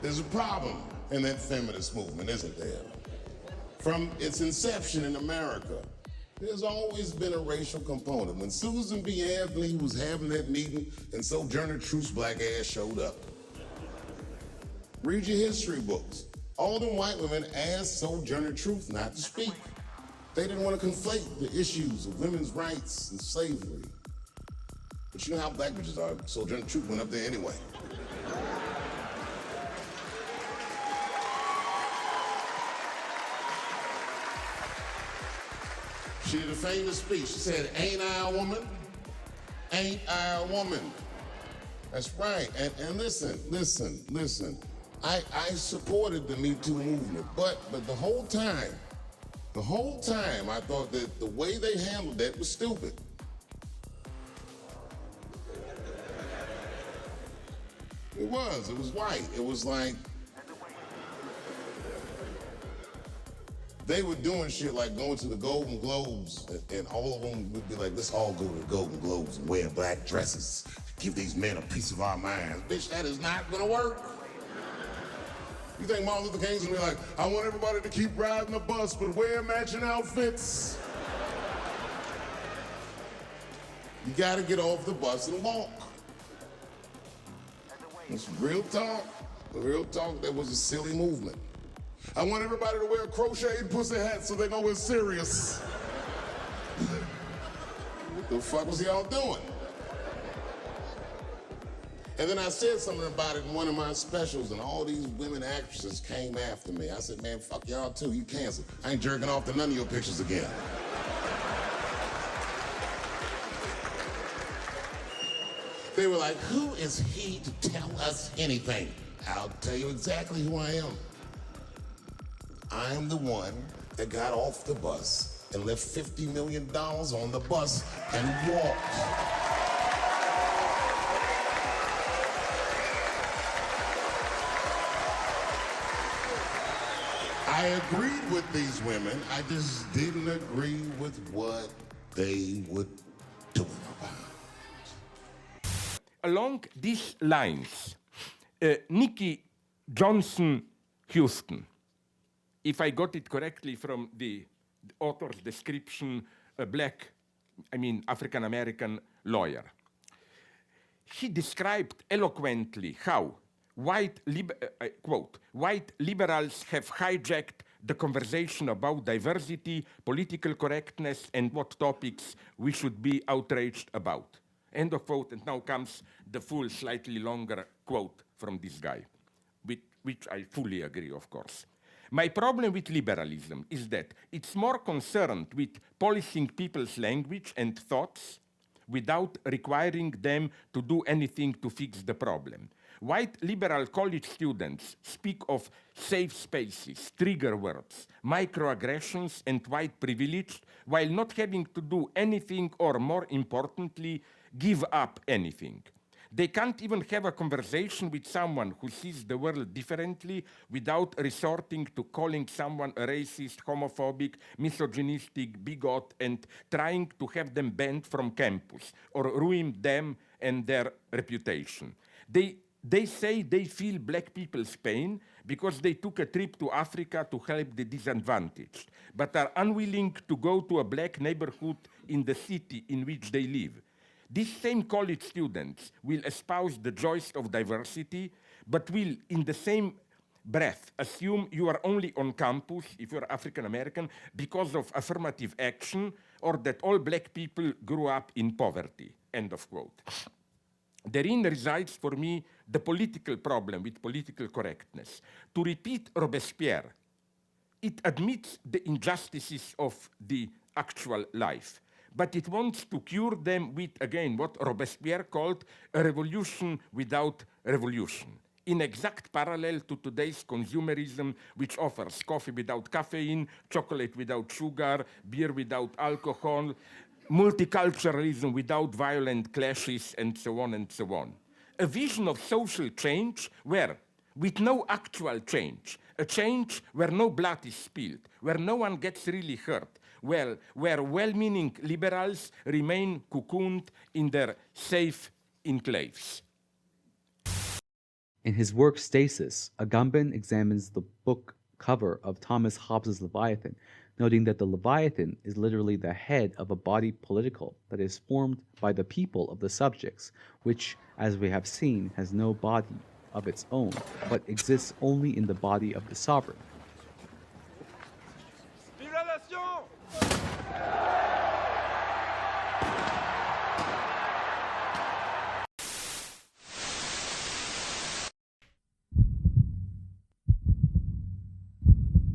There's a problem in that feminist movement, isn't there? From its inception in America, there's always been a racial component. When Susan B. Anthony was having that meeting and Sojourner Truth's black ass showed up. Read your history books. All them white women asked Sojourner Truth not to speak. They didn't want to conflate the issues of women's rights and slavery. But you know how black bitches are. Sojourner Truth went up there anyway. She did a famous speech. She said, "Ain't I a woman? Ain't I a woman?" That's right. And listen. I supported the Me Too movement, but the whole time, I thought that the way they handled that was stupid. It was white. It was like, they were doing shit like going to the Golden Globes, and all of them would be like, let's all go to the Golden Globes and wear black dresses. Give these men a piece of our minds. Bitch, that is not gonna work. You think Martin Luther King's gonna be like, I want everybody to keep riding the bus, but wear matching outfits? You gotta get off the bus and walk. It's real talk. Real talk, that was a silly movement. I want everybody to wear crocheted pussy hats so they know we're serious. What the fuck was y'all doing? And then I said something about it in one of my specials, and all these women actresses came after me. I said, man, fuck y'all too, you canceled. I ain't jerking off to none of your pictures again. They were like, who is he to tell us anything? I'll tell you exactly who I am. I'm the one that got off the bus and left $50 million on the bus and walked. I agreed with these women. I just didn't agree with what they would do about. Along these lines, Nikki Johnson-Huston, if I got it correctly from the author's description, a African-American lawyer. He described eloquently how quote, white liberals have hijacked the conversation about diversity, political correctness, and what topics we should be outraged about. End of quote, and now comes the full, slightly longer quote from this guy, with which I fully agree, of course. My problem with liberalism is that it's more concerned with policing people's language and thoughts without requiring them to do anything to fix the problem. White liberal college students speak of safe spaces, trigger words, microaggressions, and white privilege while not having to do anything or, more importantly, give up anything. They can't even have a conversation with someone who sees the world differently without resorting to calling someone a racist, homophobic, misogynistic, bigot, and trying to have them banned from campus or ruin them and their reputation. They say they feel black people's pain because they took a trip to Africa to help the disadvantaged, but are unwilling to go to a black neighborhood in the city in which they live. These same college students will espouse the joys of diversity, but will, in the same breath, assume you are only on campus, if you're African American, because of affirmative action, or that all black people grew up in poverty, end of quote. Therein resides, for me, the political problem with political correctness. To repeat Robespierre, it admits the injustices of the actual life, but it wants to cure them with, again, what Robespierre called a revolution without revolution, in exact parallel to today's consumerism, which offers coffee without caffeine, chocolate without sugar, beer without alcohol, multiculturalism without violent clashes, and so on and so on. A vision of social change where, with no actual change, a change where no blood is spilled, where no one gets really hurt, where well-meaning liberals remain cocooned in their safe enclaves. In his work Stasis, Agamben examines the book cover of Thomas Hobbes' Leviathan, noting that the Leviathan is literally the head of a body political that is formed by the people of the subjects, which, as we have seen, has no body of its own, but exists only in the body of the sovereign.